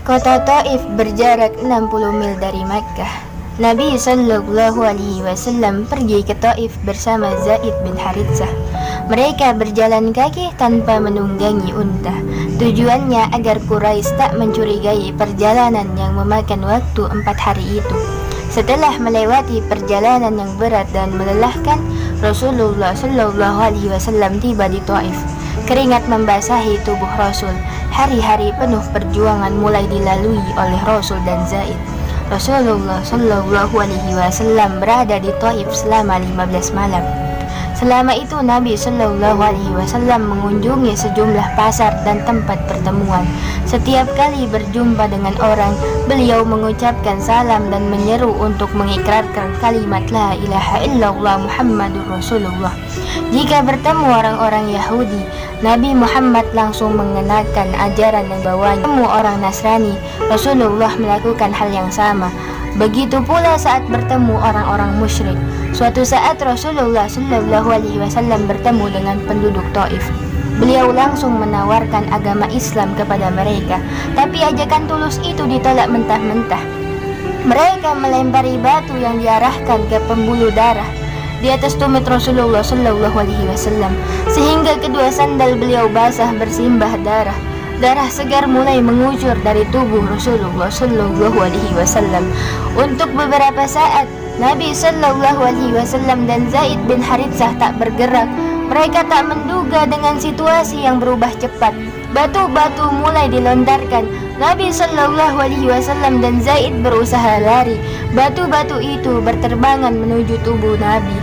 Kota Taif berjarak 60 mil dari Makkah. Nabi Shallallahu Alaihi Wasallam pergi ke Taif bersama Zaid bin Haritsah. Mereka berjalan kaki tanpa menunggangi unta. Tujuannya agar Quraisy tak mencurigai perjalanan yang memakan waktu 4 hari itu. Setelah melewati perjalanan yang berat dan melelahkan, Rasulullah Shallallahu Alaihi Wasallam tiba di Taif. Keringat membasahi tubuh Rasul. Hari-hari penuh perjuangan mulai dilalui oleh Rasul dan Zaid. Rasulullah Shallallahu Alaihi Wasallam berada di Taif selama 15 malam. Selama itu Nabi Shallallahu Alaihi Wasallam mengunjungi sejumlah pasar dan tempat pertemuan. Setiap kali berjumpa dengan orang, beliau mengucapkan salam dan menyeru untuk mengikrarkan kalimat La ilaha illallah Muhammadur Rasulullah. Jika bertemu orang-orang Yahudi, Nabi Muhammad langsung mengenakan ajaran yang bawanya. Bertemu orang Nasrani, Rasulullah melakukan hal yang sama. Begitu pula saat bertemu orang-orang musyrik. Suatu saat Rasulullah Shallallahu Alaihi Wasallam bertemu dengan penduduk Taif. Beliau langsung menawarkan agama Islam kepada mereka, tapi ajakan tulus itu ditolak mentah-mentah. Mereka melempari batu yang diarahkan ke pembuluh darah di atas tumit Rasulullah Shallallahu Alaihi Wasallam, sehingga kedua sandal beliau basah bersimbah darah. Darah segar mulai mengucur dari tubuh Rasulullah Shallallahu Alaihi Wasallam. Untuk beberapa saat, Nabi Shallallahu Alaihi Wasallam dan Zaid bin Haritsah tak bergerak. Mereka tak menduga dengan situasi yang berubah cepat. Batu-batu mulai dilontarkan. Nabi Shallallahu Alaihi Wasallam dan Zaid berusaha lari. Batu-batu itu berterbangan menuju tubuh Nabi.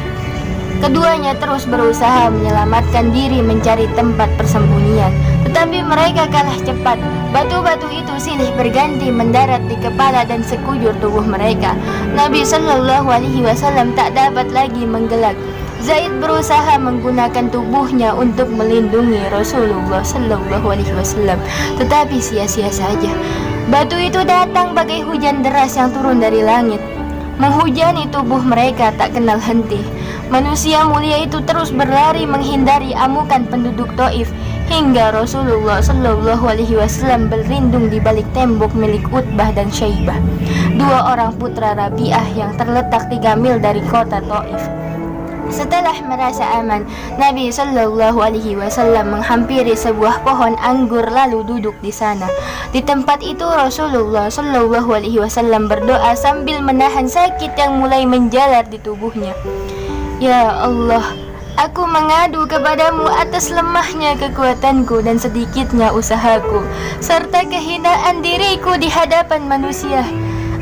Keduanya terus berusaha menyelamatkan diri mencari tempat persembunyian, tetapi mereka kalah cepat. Batu-batu itu silih berganti mendarat di kepala dan sekujur tubuh mereka. Nabi Shallallahu Alaihi Wasallam tak dapat lagi menggelak. Zaid berusaha menggunakan tubuhnya untuk melindungi Rasulullah Shallallahu Alaihi Wasallam, tetapi sia-sia saja. Batu itu datang bagai hujan deras yang turun dari langit, menghujani tubuh mereka tak kenal henti. Manusia mulia itu terus berlari menghindari amukan penduduk Taif, hingga Rasulullah Shallallahu Alaihi Wasallam berlindung di balik tembok milik Utbah dan Syaibah, dua orang putra Rabi'ah yang terletak 3 mil dari kota Taif. Setelah merasa aman, Nabi Shallallahu Alaihi Wasallam menghampiri sebuah pohon anggur lalu duduk di sana. Di tempat itu Rasulullah Shallallahu Alaihi Wasallam berdoa sambil menahan sakit yang mulai menjalar di tubuhnya. Ya Allah, aku mengadu kepadamu atas lemahnya kekuatanku dan sedikitnya usahaku, serta kehinaan diriku di hadapan manusia.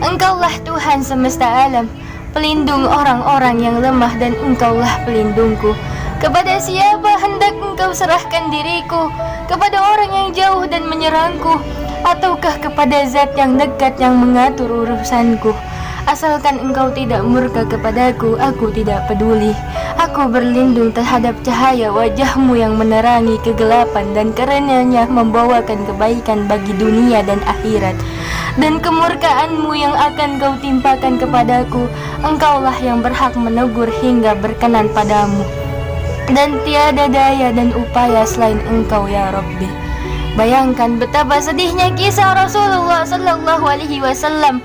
Engkaulah Tuhan semesta alam, pelindung orang-orang yang lemah, dan Engkaulah pelindungku. Kepada siapa hendak Engkau serahkan diriku? Kepada orang yang jauh dan menyerangku, ataukah kepada Zat yang dekat yang mengatur urusanku? Asalkan Engkau tidak murka kepadaku, aku tidak peduli. Aku berlindung terhadap cahaya wajah-Mu yang menerangi kegelapan dan karenanya membawakan kebaikan bagi dunia dan akhirat. Dan kemurkaan-Mu yang akan Kau timpakan kepadaku, Engkaulah yang berhak menegur hingga berkenan padamu. Dan tiada daya dan upaya selain Engkau ya Rabbi. Bayangkan betapa sedihnya kisah Rasulullah Sallallahu Alaihi Wasallam.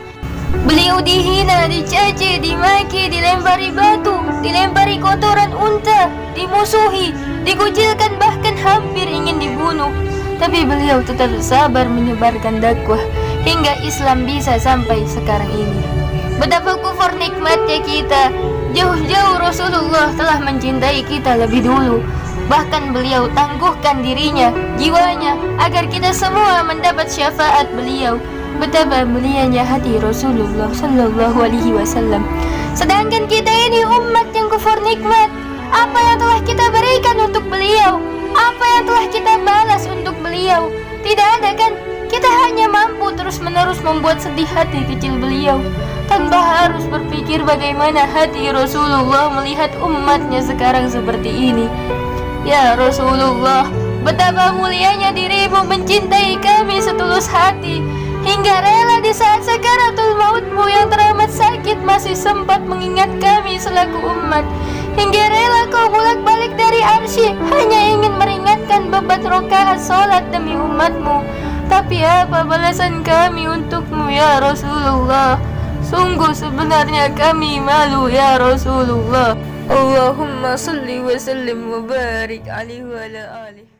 Beliau dihina, dicaci, dimaki, dilempari batu, dilempari kotoran unta, dimusuhi, dikucilkan, bahkan hampir ingin dibunuh. Tapi beliau tetap sabar menyebarkan dakwah hingga Islam bisa sampai sekarang ini. Betapa kufur nikmatnya kita. Jauh-jauh Rasulullah telah mencintai kita lebih dulu. Bahkan beliau tangguhkan dirinya, jiwanya, agar kita semua mendapat syafaat beliau. Betapa mulianya hati Rasulullah Sallallahu Alaihi Wasallam. Sedangkan kita ini umat yang kufur nikmat. Apa yang telah kita berikan untuk beliau? Apa yang telah kita balas untuk beliau? Tidak ada kan? Kita hanya mampu terus-menerus membuat sedih hati kecil beliau, tanpa harus berpikir bagaimana hati Rasulullah melihat umatnya sekarang seperti ini. Ya Rasulullah, betapa mulianya dirimu mencintai kami setulus hati, hingga rela di saat sakaratul maut-Mu yang teramat sakit masih sempat mengingat kami selaku umat, hingga rela Kau bolak-balik dari arsy hanya ingin meringankan beban rakaat solat demi umat-Mu. Tapi apa balasan kami untukmu ya Rasulullah? Sungguh sebenarnya kami malu ya Rasulullah. Allahumma salli wa sallim wa barik alaihi wa ala alihi.